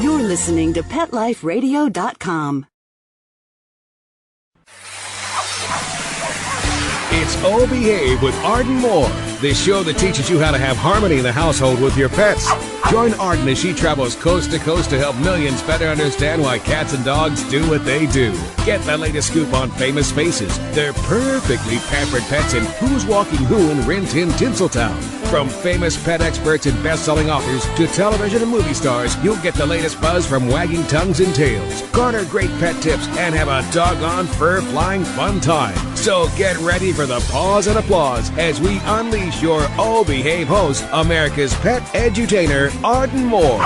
You're listening to PetLifeRadio.com. It's Oh Behave with Arden Moore, the show that teaches you how to have harmony in the household with your pets. Join Arden as she travels coast to coast to help millions better understand why cats and dogs do what they do. Get the latest scoop on famous faces, their perfectly pampered pets, and who's walking who in Rin Tin Tinseltown. From famous pet experts and best-selling authors to television and movie stars, you'll get the latest buzz from wagging tongues and tails. Garner great pet tips and have a doggone fur-flying fun time. So get ready for the pause and applause as we unleash your Oh Behave host, America's pet edutainer, Arden Moore.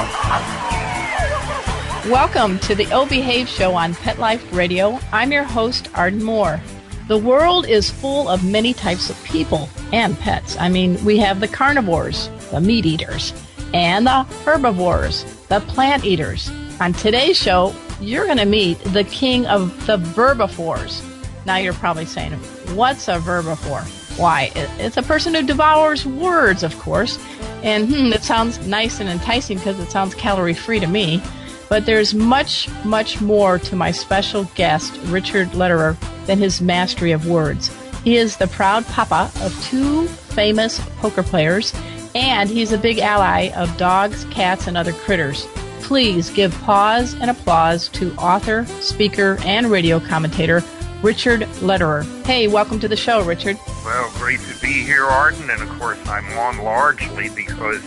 Welcome to the Oh Behave show on Pet Life Radio. I'm your host, Arden Moore. The world is full of many types of people and pets. I mean, we have the carnivores, the meat eaters, and the herbivores, the plant eaters. On today's show, you're going to meet the king of the verbivores. Now you're probably saying, what's a verbivore? Why, it's a person who devours words, of course. And it sounds nice and enticing because it sounds calorie-free to me. But there's much, much more to my special guest, Richard Lederer, than his mastery of words. He is the proud papa of two famous poker players, and he's a big ally of dogs, cats, and other critters. Please give pause and applause to author, speaker, and radio commentator, Richard Lederer. Hey, welcome to the show, Richard. Well, great to be here, Arden, and of course I'm on largely because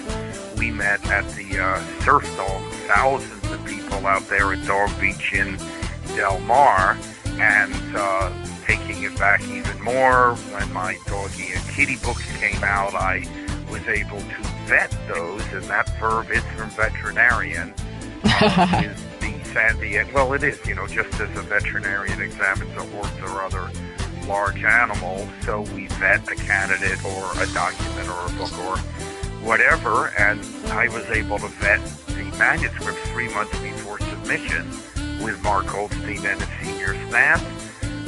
we met at the Surf Dog. Thousands of people out there at Dog Beach in Del Mar, and taking it back even more, when my doggy and kitty books came out, I was able to vet those, and that verb is from veterinarian, is the sandy, well, it is, just as a veterinarian examines a horse or other large animal, so we vet a candidate or a document or a book or whatever, and I was able to vet the manuscript 3 months before submission with Mark Goldstein and his senior staff,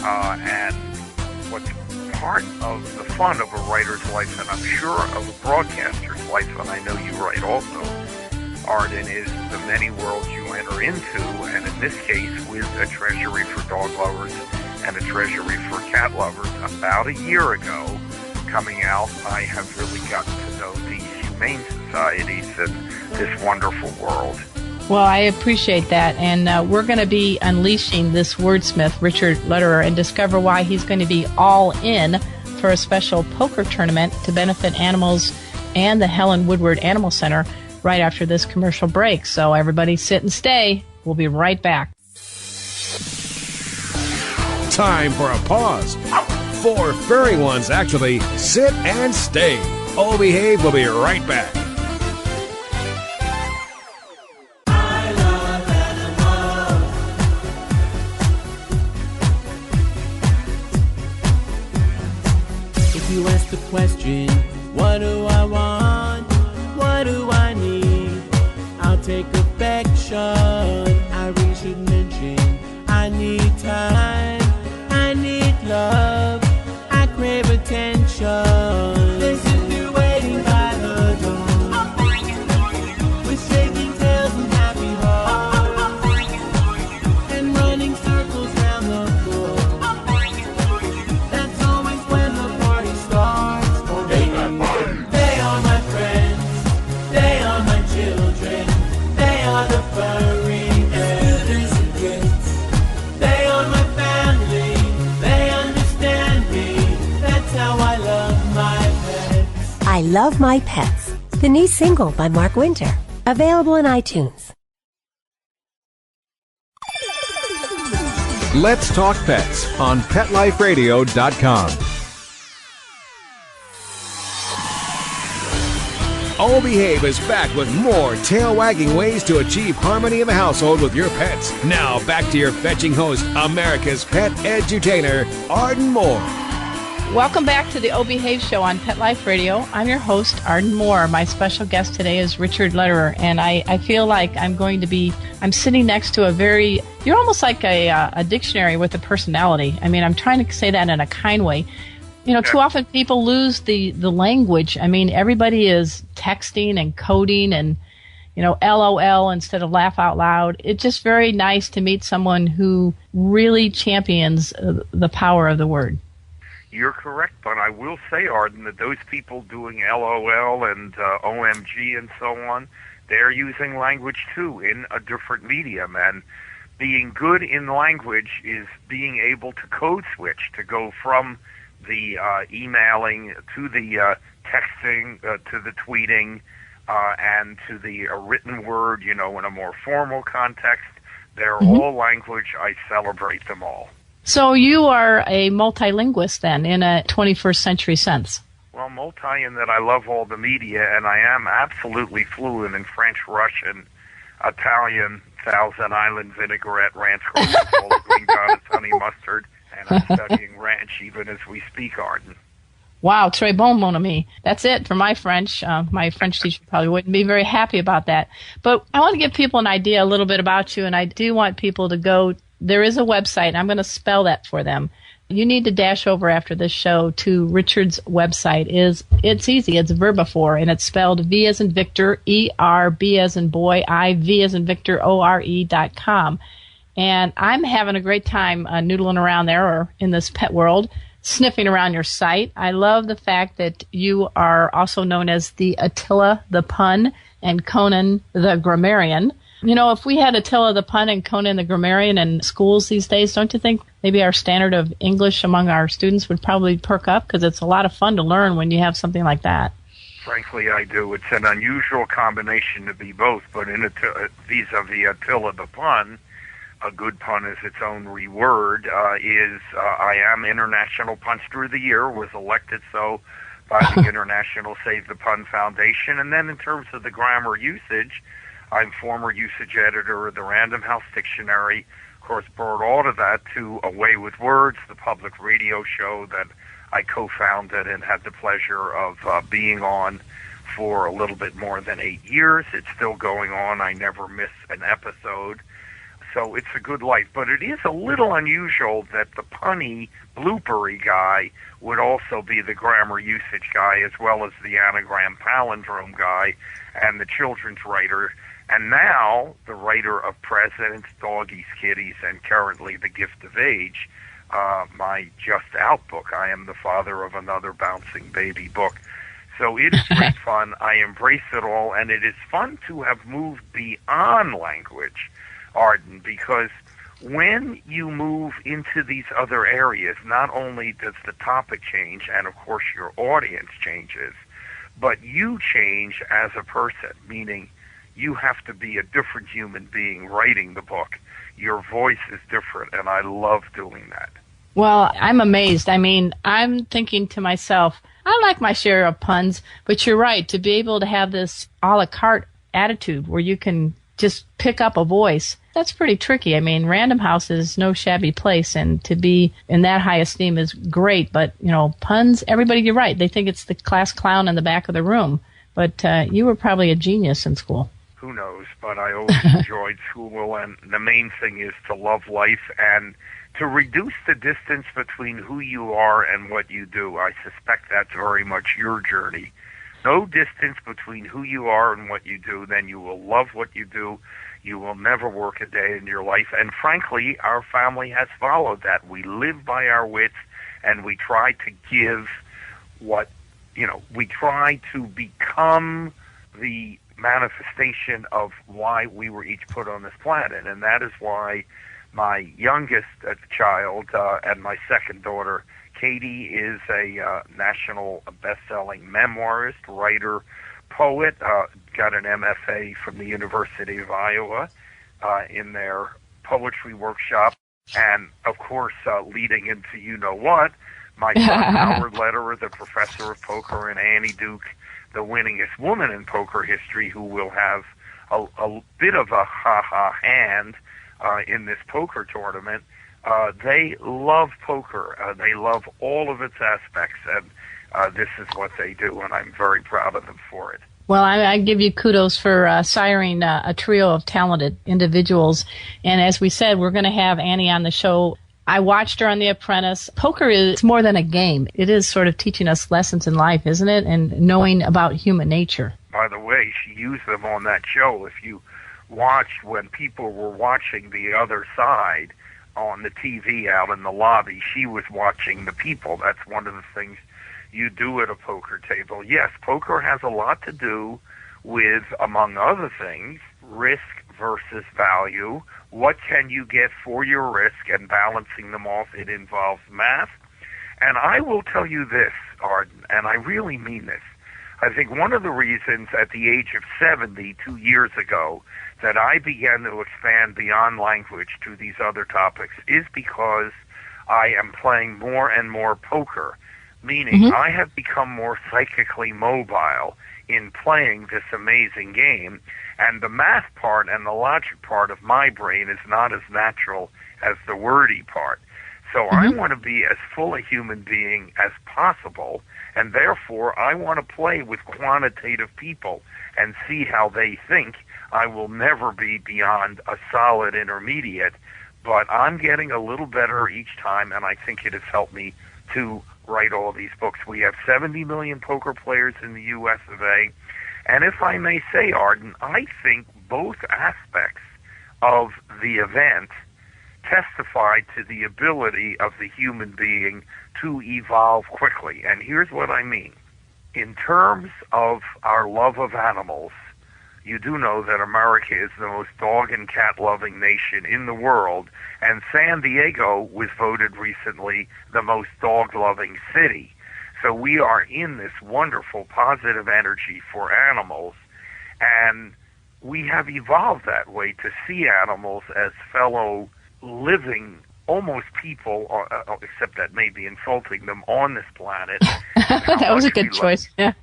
and what's part of the fun of a writer's life, and I'm sure of a broadcaster's life, and I know you write also, Arden, is the many worlds you enter into, and in this case with a Treasury for dog lovers and a Treasury for cat lovers. About a year ago, coming out, I have really gotten to know these humane societies and this wonderful world. Well, I appreciate that, and we're going to be unleashing this wordsmith, Richard Lederer, and discover why he's going to be all in for a special poker tournament to benefit animals and the Helen Woodward Animal Center right after this commercial break. So everybody sit and stay. We'll be right back. Time for a pause. 4 furry ones, actually. Sit and stay. Oh Behave will be right back. You ask the question, what do I want? What do I need? I'll take affection. I really should mention I need time. I need love. I crave attention. Listen to waiting by the door. With shaking tails and happy hearts. And running circles round the floor. That's always when the party starts. For me, they are my friends. They are my children. They are the furry elders and kids. They are my family. They understand me. That's how I love my pets. I Love My Pets, the new single by Mark Winter, available on iTunes. Let's Talk Pets on PetLifeRadio.com. Oh Behave is back with more tail-wagging ways to achieve harmony in the household with your pets. Now back to your fetching host, America's pet edutainer, Arden Moore. Welcome back to the Oh Behave show on Pet Life Radio. I'm your host, Arden Moore. My special guest today is Richard Lederer, and I feel like I'm sitting next to you're almost like a dictionary with a personality. I mean, I'm trying to say that in a kind way. Too often people lose the language. I mean, everybody is texting and coding and, LOL instead of laugh out loud. It's just very nice to meet someone who really champions the power of the word. You're correct, but I will say, Arden, that those people doing LOL and OMG and so on, they're using language too in a different medium. And being good in language is being able to code switch, to go from the emailing to the texting to the tweeting and to the written word, in a more formal context. They're all language. I celebrate them all. So you are a multilinguist then, in a 21st century sense? Well, multi in that I love all the media, and I am absolutely fluent in French, Russian, Italian, Thousand Island vinaigrette, ranch coleslaw, green goddess, honey mustard, and I'm studying ranch even as we speak, Arden. Wow, très bon, mon ami. That's it for my French. My French teacher probably wouldn't be very happy about that. But I want to give people an idea a little bit about you, and I do want people to go. There is a website. I'm going to spell that for them. You need to dash over after this show to Richard's website. It's easy. It's Verbivore, and it's spelled V as in Victor, E-R, B as in boy, I-V as in Victor, O-R-E.com. And I'm having a great time noodling around there or in this pet world, sniffing around your site. I love the fact that you are also known as the Attila the Pun and Conan the Grammarian. If we had Attila the Pun and Conan the Grammarian in schools these days, don't you think maybe our standard of English among our students would probably perk up? Because it's a lot of fun to learn when you have something like that. Frankly, I do. It's an unusual combination to be both, but vis-a-vis Attila the Pun, a good pun is its own reword, I am International Punster of the Year, was elected so by the International Save the Pun Foundation. And then in terms of the grammar usage, I'm former usage editor of the Random House Dictionary. Of course, brought all of that to A Way with Words, the public radio show that I co-founded and had the pleasure of being on for a little bit more than 8 years. It's still going on. I never miss an episode. So it's a good life. But it is a little unusual that the punny, bloopery guy would also be the grammar usage guy, as well as the anagram palindrome guy and the children's writer. And now the writer of Presidents, Doggies, Kitties, and currently The Gift of Age, my just out book. I am the father of another bouncing baby book. So it is great fun. I embrace it all, and it is fun to have moved beyond language, Arden, because when you move into these other areas, not only does the topic change, and of course your audience changes, but you change as a person, meaning you have to be a different human being writing the book. Your voice is different, and I love doing that. Well, I'm amazed. I mean, I'm thinking to myself, I like my share of puns, but you're right, to be able to have this a la carte attitude where you can just pick up a voice, that's pretty tricky. I mean, Random House is no shabby place, and to be in that high esteem is great, but, puns, everybody, you're right, they think it's the class clown in the back of the room, but you were probably a genius in school. Who knows, but I always enjoyed school, and the main thing is to love life and to reduce the distance between who you are and what you do. I suspect that's very much your journey. No distance between who you are and what you do, then you will love what you do. You will never work a day in your life, and frankly, our family has followed that. We live by our wits, and we try to give we try to become the manifestation of why we were each put on this planet, and that is why my youngest child and my second daughter, Katie, is a national best-selling memoirist, writer, poet, got an MFA from the University of Iowa in their poetry workshop, and of course, leading into you-know-what, my son Howard Lederer, the professor of poker, and Annie Duke, the winningest woman in poker history, who will have a bit of a ha-ha hand in this poker tournament. They love poker. They love all of its aspects, and this is what they do, and I'm very proud of them for it. Well, I give you kudos for siring a trio of talented individuals. And as we said, we're going to have Annie on the show. I watched her on The Apprentice. Poker is more than a game. It is sort of teaching us lessons in life, isn't it? And knowing about human nature. by the way, she used them on that show. If you watched when people were watching the other side on the TV out in the lobby, she was watching the people. That's one of the things you do at a poker table. Yes, poker has a lot to do with, among other things, risk versus value. What can you get for your risk, and balancing them off? It involves math. And I will tell you this, Arden, and I really mean this. I think one of the reasons at the age of 70, 2 years ago, that I began to expand beyond language to these other topics is because I am playing more and more poker, meaning I have become more psychically mobile in playing this amazing game, and the math part and the logic part of my brain is not as natural as the wordy part. So I want to be as full a human being as possible, and therefore I want to play with quantitative people and see how they think. I will never be beyond a solid intermediate, but I'm getting a little better each time, and I think it has helped me to write all these books. We have 70 million poker players in the U.S. of A., and if I may say, Arden, I think both aspects of the event testify to the ability of the human being to evolve quickly. And here's what I mean. In terms of our love of animals, you do know that America is the most dog and cat loving nation in the world, and San Diego was voted recently the most dog loving city. So we are in this wonderful positive energy for animals, and we have evolved that way to see animals as fellow living, almost people, except that may be insulting them, on this planet. That was a good choice. Yeah,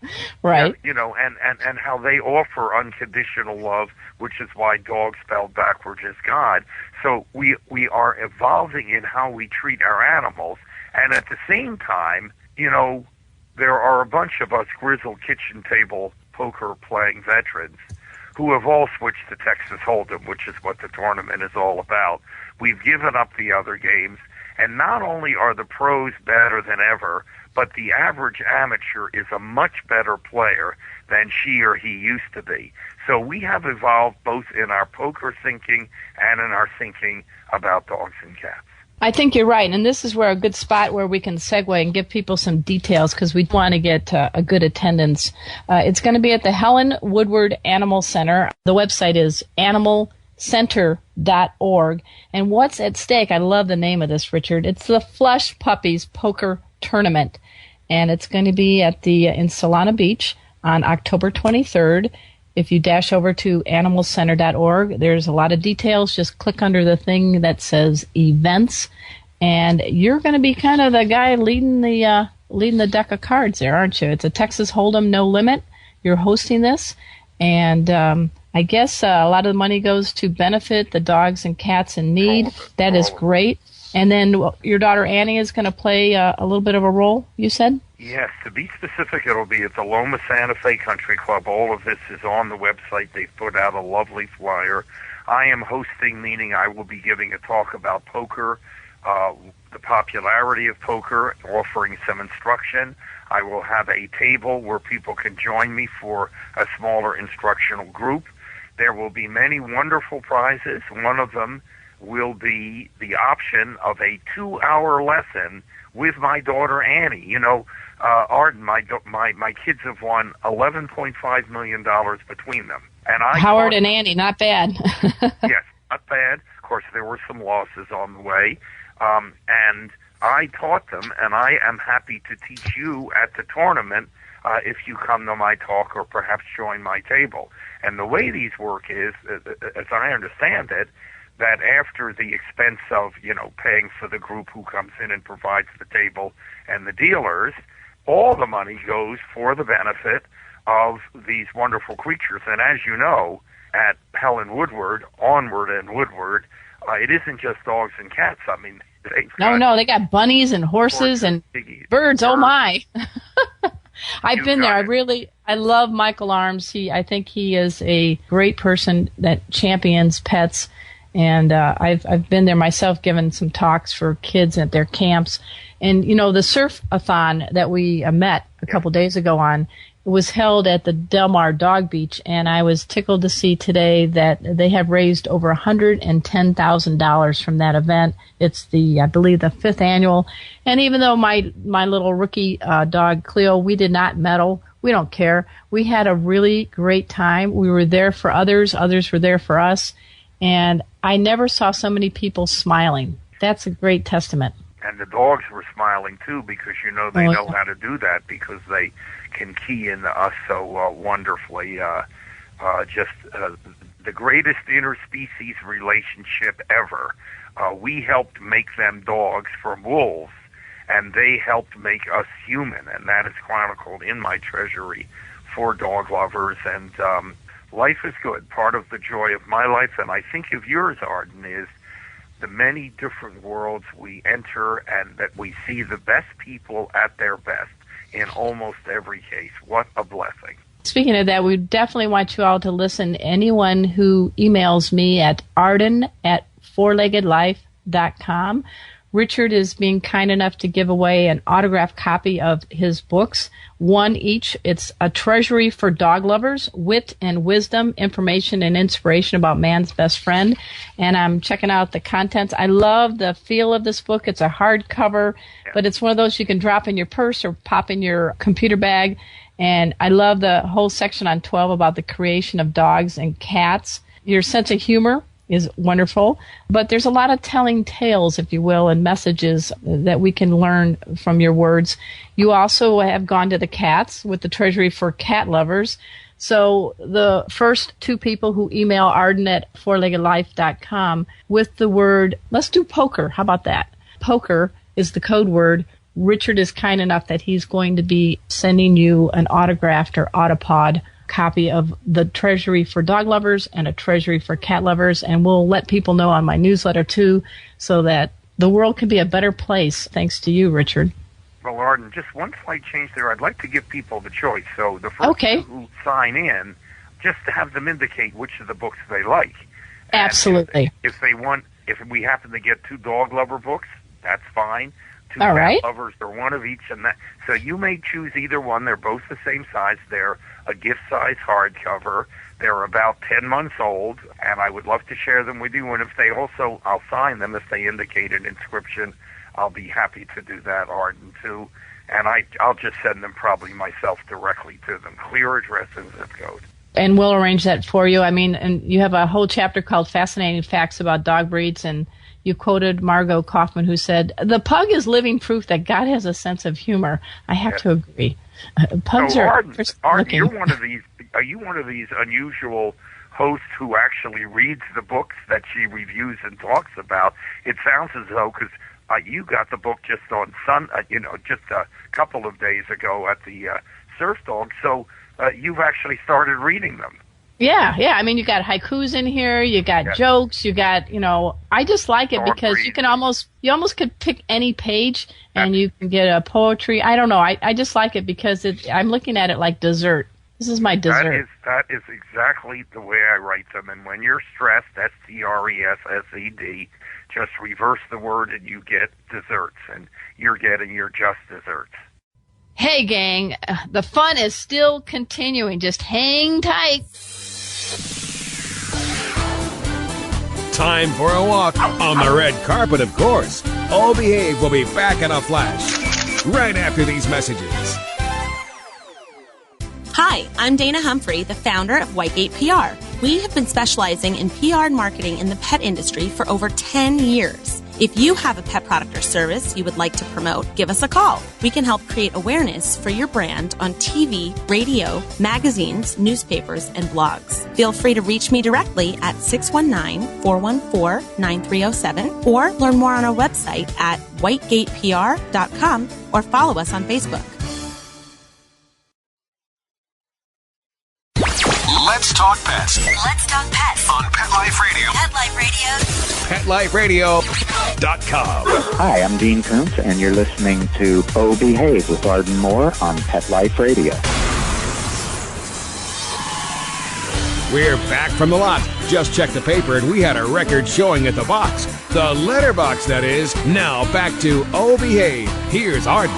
right. Yeah, you know, and how they offer unconditional love, which is why dog spelled backwards is God. So we are evolving in how we treat our animals, and at the same time, you know, there are a bunch of us grizzled kitchen table poker playing veterans who have all switched to Texas Hold'em, which is what the tournament is all about. We've given up the other games, and not only are the pros better than ever, but the average amateur is a much better player than she or he used to be. So we have evolved both in our poker thinking and in our thinking about dogs and cats. I think you're right, and this is where a good spot where we can segue and give people some details, because we want to get a good attendance. It's going to be at the Helen Woodward Animal Center. The website is animalcenter.org. And what's at stake? I love the name of this, Richard. It's the Flush Puppies Poker Tournament, and it's going to be at in Solana Beach on October 23rd. If you dash over to animalcenter.org, there's a lot of details. Just click under the thing that says events, and you're going to be kind of the guy leading the deck of cards there, aren't you? It's a Texas Hold'em no limit. You're hosting this, and I guess a lot of the money goes to benefit the dogs and cats in need. That is great. And then your daughter Annie is going to play a little bit of a role, you said? Yes, to be specific, it'll be at the Loma Santa Fe Country Club. All of this is on the website. They've put out a lovely flyer. I am hosting, meaning I will be giving a talk about poker, the popularity of poker, offering some instruction. I will have a table where people can join me for a smaller instructional group. There will be many wonderful prizes. One of them will be the option of a 2-hour lesson with my daughter Annie. You know, Arden, my kids have won $11.5 million between them. And Howard and Annie, not bad. Yes, not bad. Of course, there were some losses on the way. And I taught them, and I am happy to teach you at the tournament if you come to my talk or perhaps join my table. And the way these work is, as I understand it, that after the expense of, you know, paying for the group who comes in and provides the table and the dealers, all the money goes for the benefit of these wonderful creatures. And as you know, at Helen Woodward, Onward and Woodward, it isn't just dogs and cats. I mean, they got bunnies and horses and birds. Oh my! I've been there. I love Michael Arms. I think he is a great person that champions pets. And I've been there myself, given some talks for kids at their camps. And, you know, the surf-a-thon that we met a couple days ago on, was held at the Del Mar Dog Beach, and I was tickled to see today that they have raised over $110,000 from that event. It's I believe, the 5th annual. And even though my little rookie dog, Cleo, we did not medal, we don't care. We had a really great time. We were there for others. Others were there for us. And I never saw so many people smiling. That's a great testament. And the dogs were smiling, too, because, they know how to do that because they can key into us so wonderfully. The greatest interspecies relationship ever. We helped make them dogs from wolves, and they helped make us human, and that is chronicled in my Treasury for dog lovers. And life is good. Part of the joy of my life, and I think of yours, Arden, is the many different worlds we enter and that we see the best people at their best in almost every case. What a blessing. Speaking of that, we definitely want you all to listen. Anyone who emails me at arden@fourleggedlife.com. Richard is being kind enough to give away an autographed copy of his books, one each. It's A Treasury for Dog Lovers, Wit and Wisdom, Information and Inspiration About Man's Best Friend. And I'm checking out the contents. I love the feel of this book. It's a hardcover, but it's one of those you can drop in your purse or pop in your computer bag. And I love the whole section on 12 about the creation of dogs and cats. Your sense of humor is wonderful, but there's a lot of telling tales, if you will, and messages that we can learn from your words. You also have gone to the cats with the Treasury for Cat Lovers. So the first 2 people who email Arden at fourleggedlife.com with the word, let's do poker. How about that? Poker is the code word. Richard is kind enough that he's going to be sending you an autographed or autopod copy of the Treasury for Dog Lovers and a Treasury for Cat Lovers, and we'll let people know on my newsletter too, so that the world can be a better place thanks to you, Richard. Well, Arden, just one slight change there. I'd like to give people the choice. So the first who sign in, just to have them indicate which of the books they like. And absolutely. If we happen to get 2 dog lover books, that's fine. 2 all cat right. lovers, or one of each, and that. So you may choose either one. They're both the same size. They're a gift-size hardcover. They're about 10 months old, and I would love to share them with you. And if they also, I'll sign them if they indicate an inscription. I'll be happy to do that, Arden, too. And I'll just send them probably myself directly to them. Clear address and zip code. And we'll arrange that for you. I mean, and you have a whole chapter called Fascinating Facts About Dog Breeds, and you quoted Margot Kaufman, who said, the pug is living proof that God has a sense of humor. I have to agree. Pugs so are Arden, you're one of these. Are you one of these unusual hosts who actually reads the books that she reviews and talks about? It sounds as though, because you got the book just on just a couple of days ago at the Surf Dog, so you've actually started reading them. Yeah. I mean, you got haikus in here, you got jokes, you got, I just like it because you almost could pick any page and you can get a poetry. I don't know. I just like it because I'm looking at it like dessert. This is my dessert. That is exactly the way I write them. And when you're stressed, STRESSED, just reverse the word and you get desserts, and you're getting your just desserts. Hey, gang, the fun is still continuing. Just hang tight. Time for a walk on the red carpet, of course. Oh Behave will be back in a flash right after these messages. Hi, I'm Dana Humphrey, the founder of Whitegate PR. We have been specializing in PR and marketing in the pet industry for over 10 years. If you have a pet product or service you would like to promote, give us a call. We can help create awareness for your brand on TV, radio, magazines, newspapers, and blogs. Feel free to reach me directly at 619-414-9307 or learn more on our website at whitegatepr.com or follow us on Facebook. Let's talk pets. Let's talk pets On Pet Life Radio. Pet Life Radio. PetLifeRadio.com. Hi, I'm Dean Koontz, and you're listening to Oh Behave with Arden Moore on Pet Life Radio. We're back from the lot. Just checked the paper, and we had a record showing at the box. The letterbox, that is. Now back to Oh Behave. Here's Arden.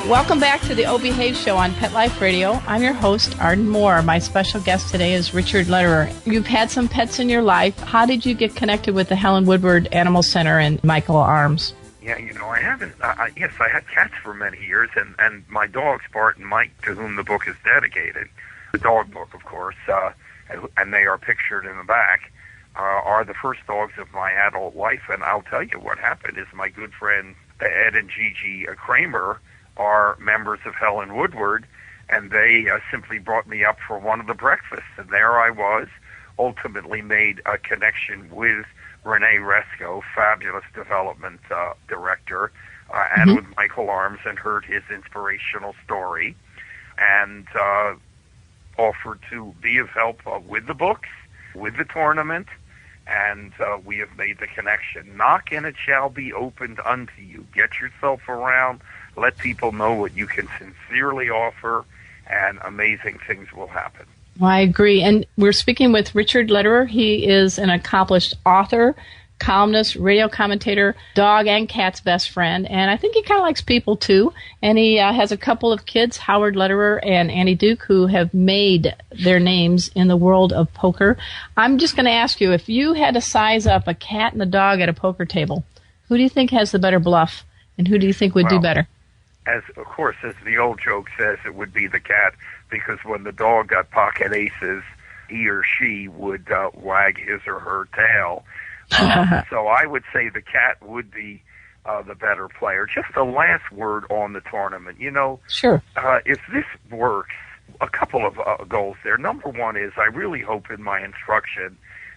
Welcome back to the O Behave Show on Pet Life Radio. I'm your host, Arden Moore. My special guest today is Richard Lederer. You've had some pets in your life. How did you get connected with the Helen Woodward Animal Center and Michael Arms? Yeah, I haven't. Yes, I had cats for many years, and my dogs, Bart and Mike, to whom the book is dedicated, the dog book, of course, and they are pictured in the back, are the first dogs of my adult life. And I'll tell you what happened is my good friend Ed and Gigi Kramer are members of Helen Woodward, and they simply brought me up for one of the breakfasts, and there I was, ultimately made a connection with Renee Resco, fabulous development director, and with Michael Arms, and heard his inspirational story, and offered to be of help with the books, with the tournament, and we have made the connection. Knock and it shall be opened unto you. Get yourself around. Let people know what you can sincerely offer, and amazing things will happen. Well, I agree. And we're speaking with Richard Lederer. He is an accomplished author, columnist, radio commentator, dog and cat's best friend. And I think he kind of likes people, too. And he has a couple of kids, Howard Lederer and Annie Duke, who have made their names in the world of poker. I'm just going to ask you, if you had to size up a cat and a dog at a poker table, who do you think has the better bluff? And who do you think would do better? As the old joke says, it would be the cat, because when the dog got pocket aces, he or she would wag his or her tail. So I would say the cat would be the better player. Just the last word on the tournament. Sure. If this works, a couple of goals there. Number one is I really hope in my instruction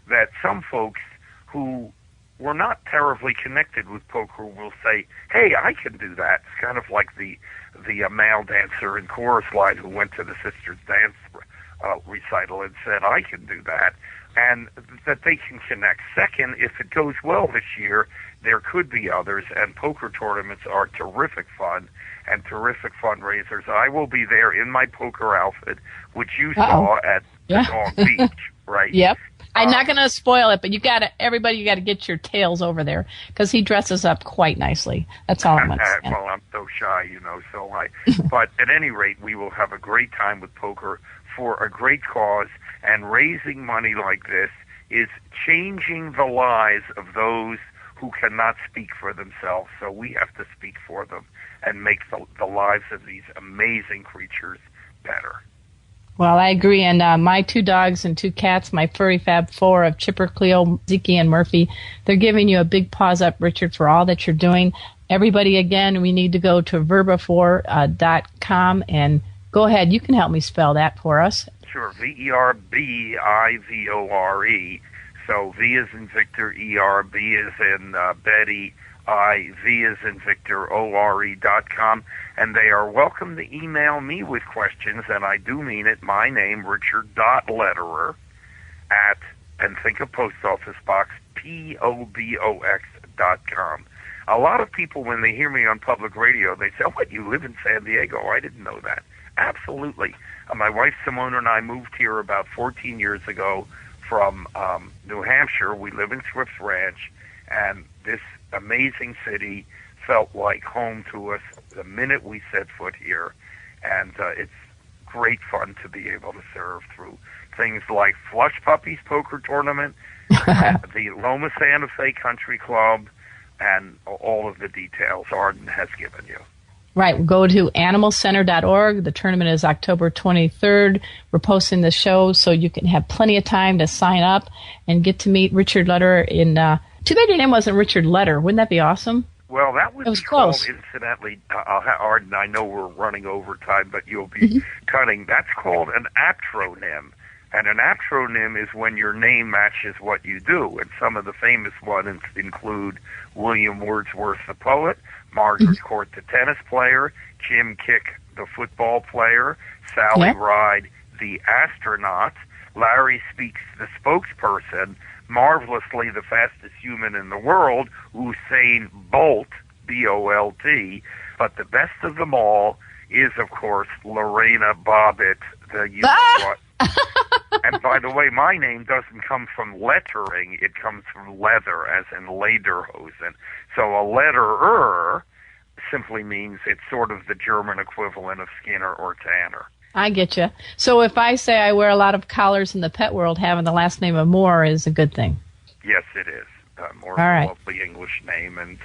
that some folks who were not terribly connected with poker will say, hey, I can do that. It's kind of like the male dancer in Chorus Line who went to the Sisters Dance recital and said, I can do that, and that they can connect. Second, if it goes well this year, there could be others, and poker tournaments are terrific fun and terrific fundraisers. I will be there in my poker outfit, which you saw at the Dog Beach, right? Yep. I'm not going to spoil it, but you got to get your tails over there, because he dresses up quite nicely. That's all I'm going to say. Well, I'm so shy, but at any rate, we will have a great time with poker for a great cause, and raising money like this is changing the lives of those who cannot speak for themselves. So we have to speak for them and make the lives of these amazing creatures better. Well, I agree, and my 2 dogs and 2 cats, my furry Fab 4 of Chipper, Cleo, Zeke, and Murphy, they're giving you a big paws up, Richard, for all that you're doing. Everybody, again, we need to go to verbivore.com, and go ahead. You can help me spell that for us. Sure, Verbivore. So V is in Victor, E-R, B is in Betty, I-V is in Victor, O-R-E.com. And they are welcome to email me with questions, and I do mean it, my name, Richard.Lederer, at, and think of post office box, POBOX.com. A lot of people, when they hear me on public radio, they say, oh, what, you live in San Diego? I didn't know that. Absolutely. My wife, Simona, and I moved here about 14 years ago from New Hampshire. We live in Swift's Ranch, and this amazing city felt like home to us the minute we set foot here, and it's great fun to be able to serve through things like Flush Puppies Poker Tournament, the Loma Santa Fe Country Club, and all of the details Arden has given you. Right. Go to animalcenter.org. The tournament is October 23rd. We're posting the show so you can have plenty of time to sign up and get to meet Richard Lederer in... too bad your name wasn't Richard Lederer. Wouldn't that be awesome? Well, that would be close. Called, incidentally, Arden, I know we're running over time, but you'll be cutting. That's called an aptronym. And an aptronym is when your name matches what you do. And some of the famous ones include William Wordsworth, the poet, Margaret Court, the tennis player, Jim Kick, the football player, Sally Ride, the astronaut, Larry Speaks, the spokesperson, marvelously the fastest human in the world, Usain Bolt, B-O-L-T, but the best of them all is, of course, Lorena Bobbitt, the you-know-what. And by the way, my name doesn't come from lettering, it comes from leather, as in lederhosen. So a letterer simply means it's sort of the German equivalent of Skinner or Tanner. I get you. So if I say I wear a lot of collars in the pet world, having the last name of Moore is a good thing. Yes, it is. Moore is a lovely English name, and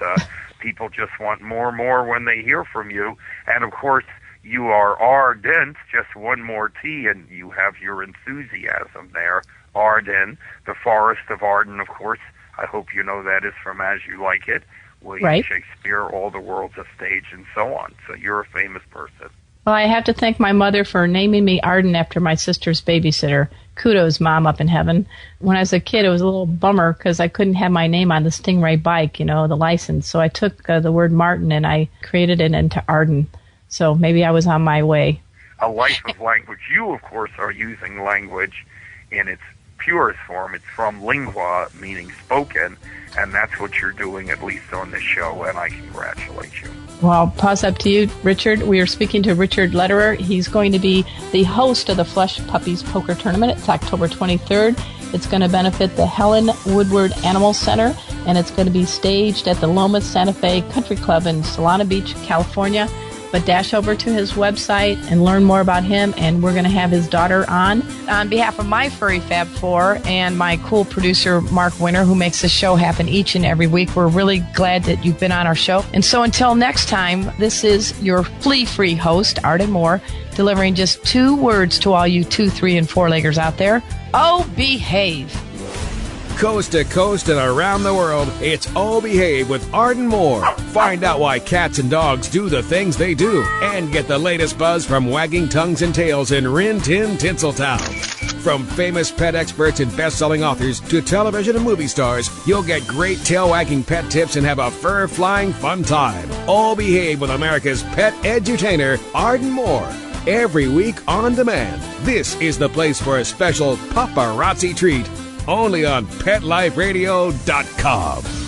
people just want more when they hear from you. And, of course, you are Arden, just one more T, and you have your enthusiasm there. Arden, the Forest of Arden, of course. I hope you know that is from As You Like It, William Shakespeare, All the World's a Stage, and so on. So you're a famous person. Well, I have to thank my mother for naming me Arden after my sister's babysitter. Kudos, Mom, up in heaven. When I was a kid, it was a little bummer because I couldn't have my name on the Stingray bike, the license. So I took the word Martin and I created it into Arden. So maybe I was on my way. A life of language. You, of course, are using language in its purest form. It's from lingua, meaning spoken, and that's what you're doing, at least on this show, and I congratulate you. Well, pause up to you, Richard. We are speaking to Richard Lederer. He's going to be the host of the Flush Puppies Poker Tournament. It's October 23rd. It's going to benefit the Helen Woodward Animal Center, and it's going to be staged at the Loma Santa Fe Country Club in Solana Beach, California. But dash over to his website and learn more about him, and we're going to have his daughter on. On behalf of my Furry Fab 4 and my cool producer, Mark Winter, who makes this show happen each and every week, we're really glad that you've been on our show. And so until next time, this is your flea-free host, Arden Moore, delivering just 2 words to all you 2, 3, and 4-leggers out there. Oh, behave. Coast to coast and around the world, it's Oh Behave with Arden Moore. Find out why cats and dogs do the things they do, and get the latest buzz from wagging tongues and tails in Rin Tin Tinseltown. From famous pet experts and best-selling authors to television and movie stars, you'll get great tail-wagging pet tips and have a fur-flying fun time. Oh Behave with America's pet edutainer, Arden Moore. Every week on demand. This is the place for a special paparazzi treat. Only on PetLifeRadio.com.